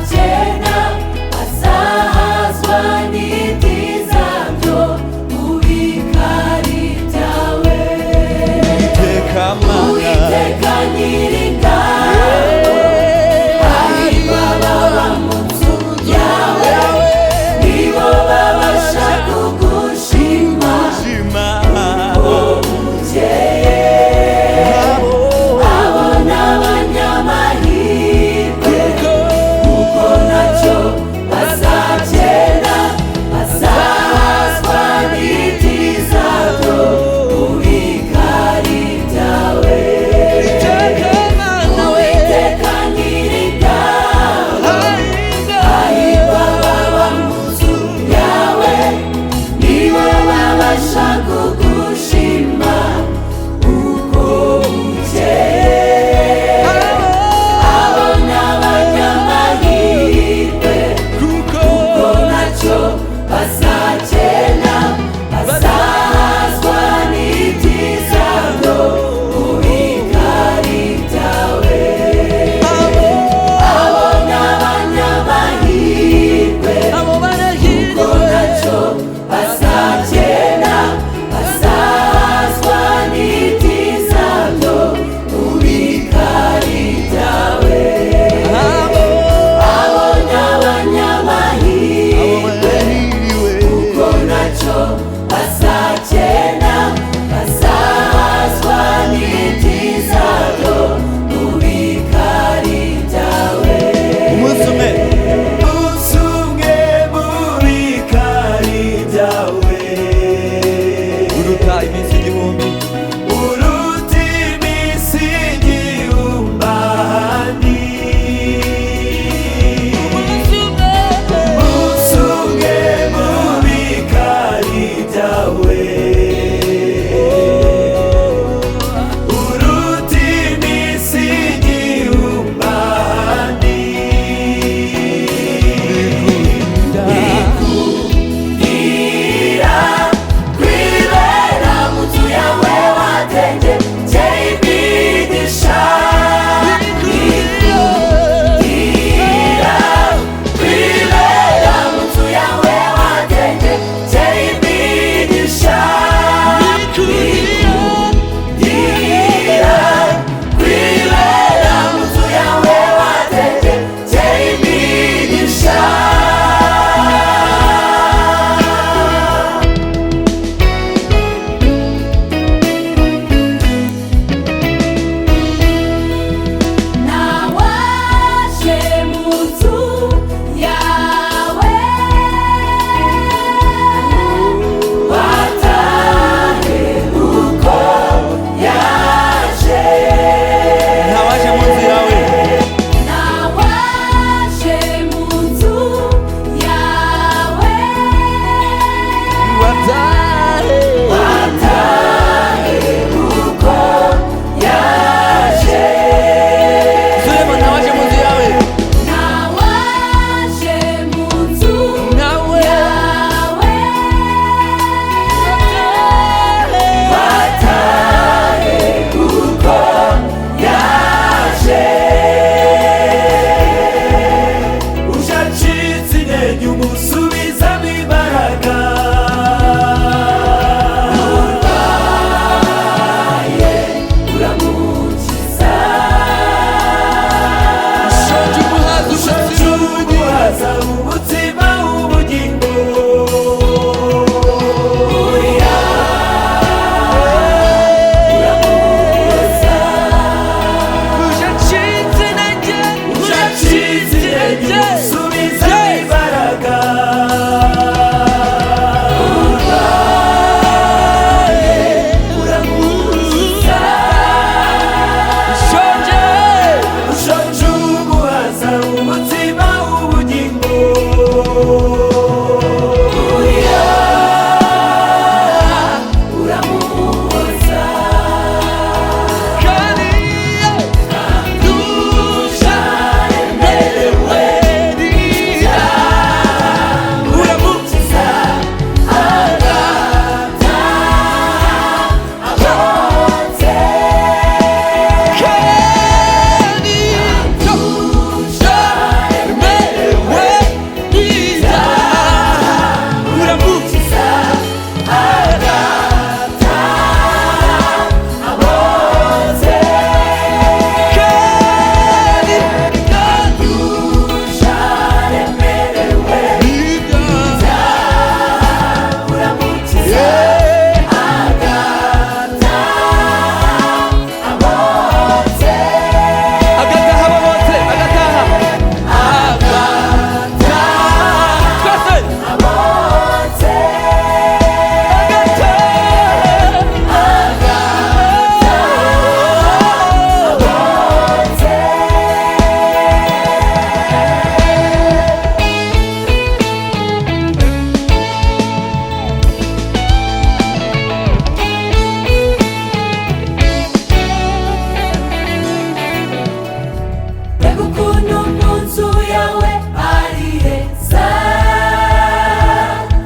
azakena azahazwa n'ibyiza byo mu bikari byawe. Uwiteka Nyiringabo hahirwa ababa mu nzu yawe nibo babasha kugushima uko bukeye. Abo ni abanyamahirwe kuko ntacyo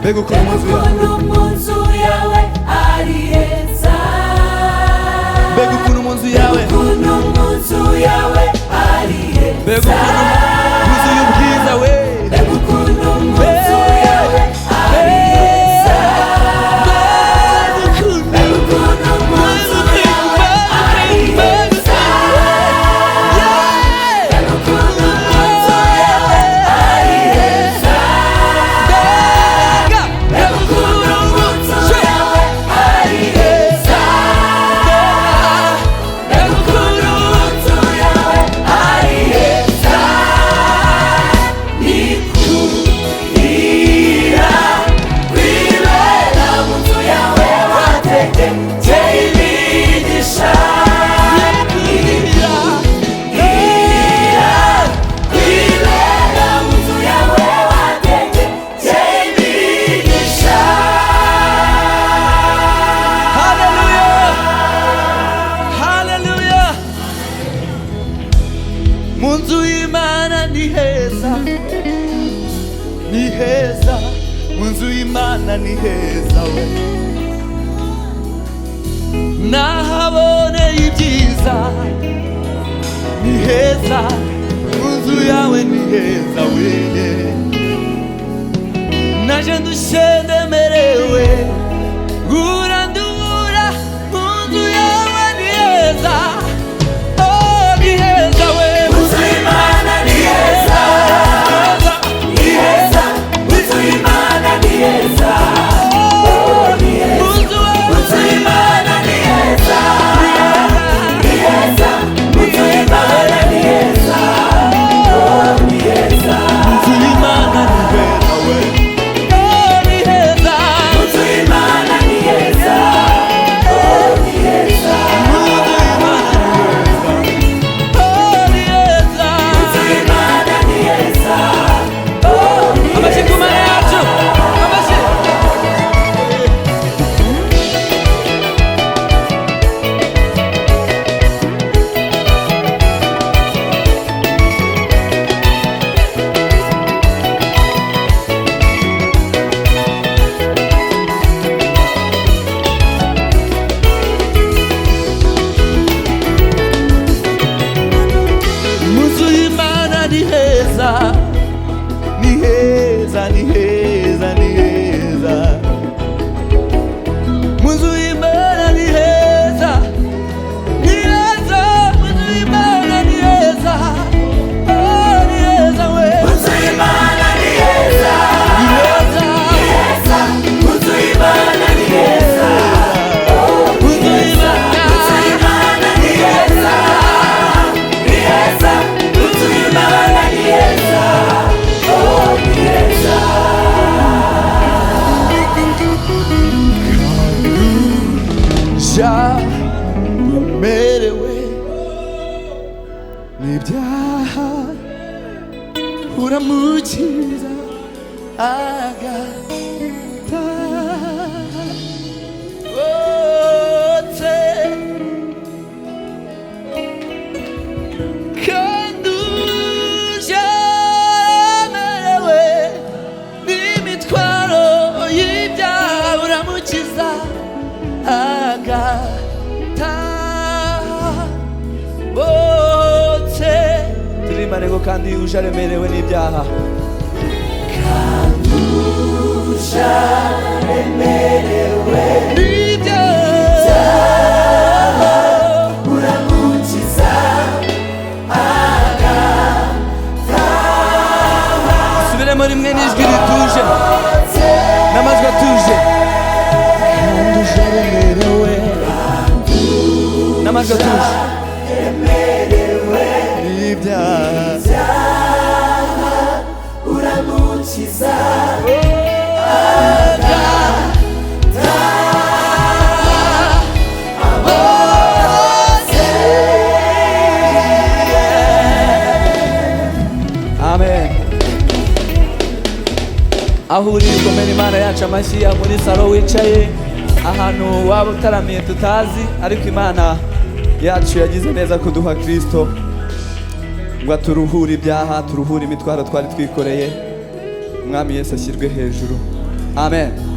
mbega ukuntu mu nzu yawe ari heza, mbega ukuntu mu nzu yawe ari heza, mbega ukuntu wuzuye ubwiza we, mbega ukuntu mu nzu yawe ari heza, mbega ukuntu mu nzu yawe ari heza, mbega ukuntu mu nzu yawe ari heza, mbega ukuntu mu nzu yawe ari heza, mbega ukuntu mu nzu yawe ari heza, nikubwira kwibera mu nzu yawe wategekeye imigisha, nikubwira kwibera mu nzu yawe wategekeye imigisha. Haleluya, mu nzu y'Imana ni heza, ni heza, mu nzu y'Imana ni heza we, nahaboneye ibyiza, ni heza, mu nzu yawe ni heza we, naje ndushye ndemerewe, urandura, mu nzu yawe ni heza, oh ni heza we, mu nzu y'Imana ni heza, ni heza, mu nzu y'Imana ni heza, oh ni heza, mu nzu y'Imana ni heza, ni heza, mu nzu y'Imana ni heza, oh ni heza, mu nzu y'Imana ni heza we, oh ni heza, mu nzu y'Imana ni heza, oh ni heza, mu nzu y'Imana ni heza, oh ni heza, mu nzu y'Imana ni heza, oh ni heza. Amashyi ku Mana yacu, amashyi. Mu nzu y'Imana ni heza, ni heza, ni heza, ni heza, mu nzu y'Imana ni heza, ni heza, mu nzu y'Imana ni heza, oh ni heza we, mu nzu y'Imana ni heza, ni heza, ni heza, mu nzu y'Imana ni heza, oh mu nzu y'Imana ni heza, ni heza, mu nzu y'Imana ni heza, oh ni heza. Ja umerewe n'ibyaha, uramukiza agataha wose, kandi ujemerewe n'imitwaro y'ibyaha, uramukiza agataha bose. Turirimane ngo kandi uje aremerewe n'ibyaha, kandi uje aremerewe n'ibyaha, uramukiza agataha. Subiremo rimwe n'ijwi rituje n'amajwi atuje, kandi uje aremerewe n'amajwi atuje n'ibyaha, uramukiza agataha bose. Amen. Aho uri komera Imana yacu amashyi, muri salo wicaye, ahantu waba utaramiye tutazi, ariko Imana yacu yagize neza kuduha Kristo ngo aturuhure ibyaha, turuhure imitwaro twari twikoreye. Umwami Yesu ashyirwe hejuru. amen.